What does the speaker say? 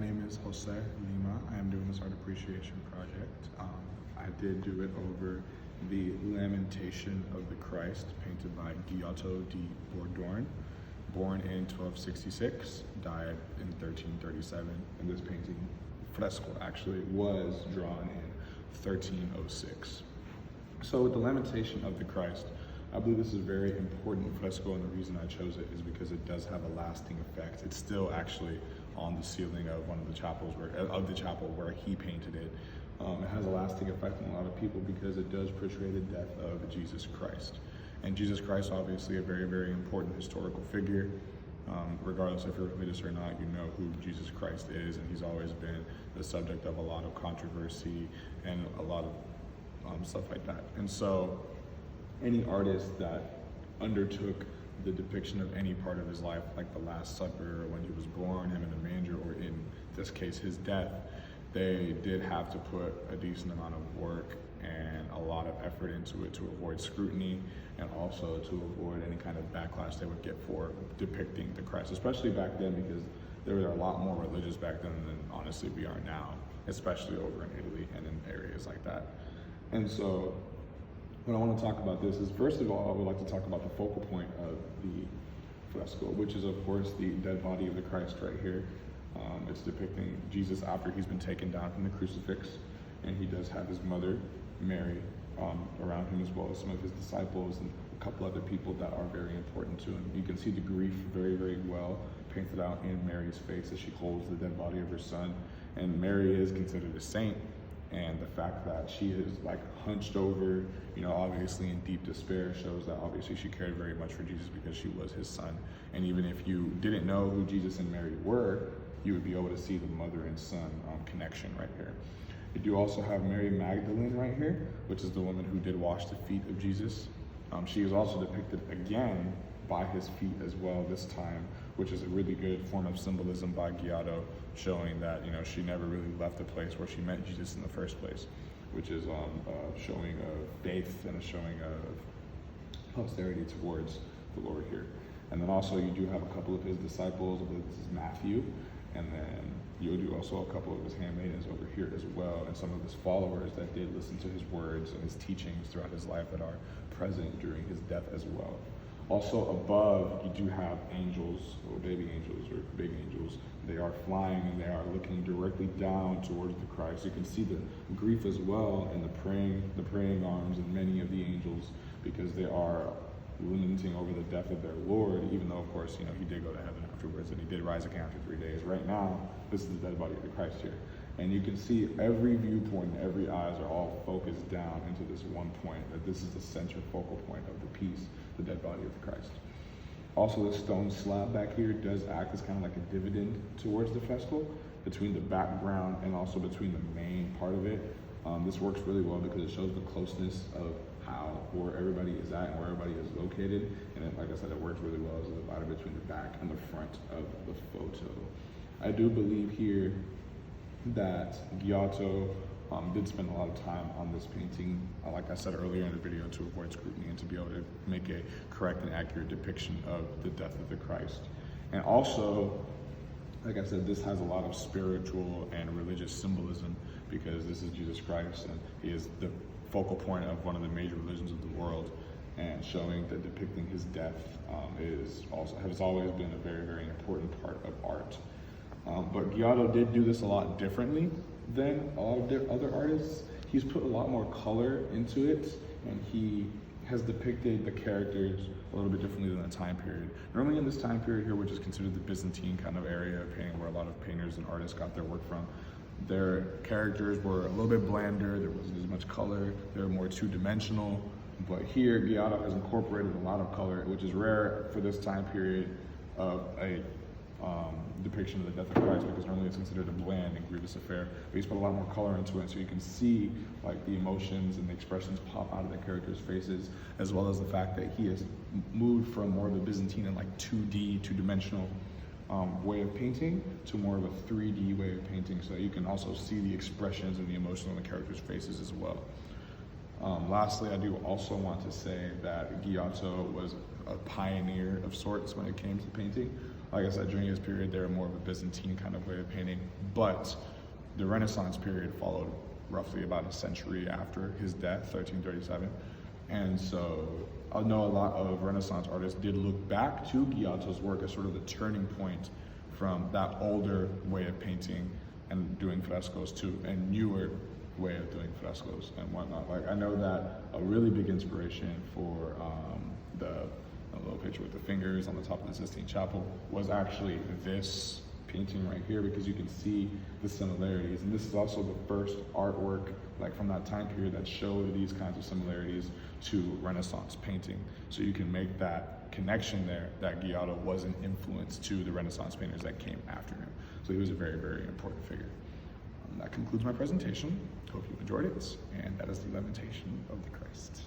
name is Jose Lima. I am doing this art appreciation project. I did do it over the Lamentation of the Christ, painted by Giotto di Bordone, born in 1266, died in 1337, and this painting, fresco actually, was drawn in 1306. So with the Lamentation of the Christ, I believe this is a very important fresco, and the reason I chose it is because it does have a lasting effect. It's still actually on the ceiling of one of the chapels the chapel where he painted it. It has a lasting effect on a lot of people because it does portray the death of Jesus Christ. And Jesus Christ, obviously a very, very important historical figure. Regardless if you're religious or not, you know who Jesus Christ is, and he's always been the subject of a lot of controversy and a lot of stuff like that. And so any artist that undertook the depiction of any part of his life, like the Last Supper, or when he was born, him in the manger, or in this case, his death, they did have to put a decent amount of work and a lot of effort into it to avoid scrutiny and also to avoid any kind of backlash they would get for depicting the Christ, especially back then, because there were a lot more religious back then than honestly we are now, especially over in Italy and in areas like that. And so what I want to talk about this is, first of all, I would like to talk about the focal point of the fresco, which is of course the dead body of the Christ right here. It's depicting Jesus after he's been taken down from the crucifix, and he does have his mother, Mary, around him, as well as some of his disciples and a couple other people that are very important to him. You can see the grief very, very well painted out in Mary's face as she holds the dead body of her son. And Mary is considered a saint, and the fact that she is like hunched over, obviously in deep despair, shows that obviously she cared very much for Jesus because she was his son. And even if you didn't know who Jesus and Mary were, you would be able to see the mother and son connection right here. You do also have Mary Magdalene right here, which is the woman who did wash the feet of Jesus. She is also depicted again by his feet as well this time, which is a really good form of symbolism by Giotto, showing that she never really left the place where she met Jesus in the first place, which is showing of faith and a showing of posterity towards the Lord here. And then also you do have a couple of his disciples. I believe this is Matthew, and then you'll do also a couple of his handmaidens over here as well, and some of his followers that did listen to his words and his teachings throughout his life that are present during his death as well. Also above, you do have angels, or baby angels, or big angels. They are flying and they are looking directly down towards the Christ. You can see the grief as well in the praying arms of many of the angels, because they are lamenting over the death of their Lord, even though, of course, he did go to heaven afterwards, and he did rise again after 3 days. Right now, this is the dead body of the Christ here. And you can see every viewpoint, every eyes are all focused down into this one point, that this is the center focal point of the piece, the dead body of the Christ. Also, the stone slab back here does act as kind of like a dividend towards the fresco, between the background and also between the main part of it. This works really well because it shows the closeness of where everybody is at and where everybody is located. And then, like I said, it works really well as a divider between the back and the front of the photo. I do believe here that Giotto did spend a lot of time on this painting, like I said earlier in the video, to avoid scrutiny and to be able to make a correct and accurate depiction of the death of the Christ. And also, like I said, this has a lot of spiritual and religious symbolism, because this is Jesus Christ, and he is the focal point of one of the major religions of the world, and showing that depicting his death has always been a very, very important part of art. But Giotto did do this a lot differently than all of the other artists. He's put a lot more color into it, and he has depicted the characters a little bit differently than the time period. Normally in this time period here, which is considered the Byzantine kind of area of painting, where a lot of painters and artists got their work from, their characters were a little bit blander, there wasn't as much color, they were more two-dimensional. But here, Giotto has incorporated a lot of color, which is rare for this time period of a depiction of the death of Christ, because normally it's considered a bland and grievous affair. But he's put a lot more color into it, so you can see like the emotions and the expressions pop out of the characters' faces, as well as the fact that he has moved from more of a Byzantine and like 2D, two-dimensional way of painting to more of a 3D way of painting, so that you can also see the expressions and the emotion on the characters' faces as well. Lastly, I do also want to say that Giotto was a pioneer of sorts when it came to painting. Like I said, during his period, they were more of a Byzantine kind of way of painting, but the Renaissance period followed roughly about a century after his death, 1337. And so I know a lot of Renaissance artists did look back to Giotto's work as sort of the turning point from that older way of painting and doing frescoes to a newer way of doing frescoes and whatnot. Like, I know that a really big inspiration for the little picture with the fingers on the top of the Sistine Chapel was actually this painting right here, because you can see the similarities. And this is also the first artwork like from that time period that showed these kinds of similarities to Renaissance painting. So you can make that connection there, that Giotto was an influence to the Renaissance painters that came after him. So he was a very, very important figure. That concludes my presentation. Hope you enjoyed it, and that is the Lamentation of the Christ.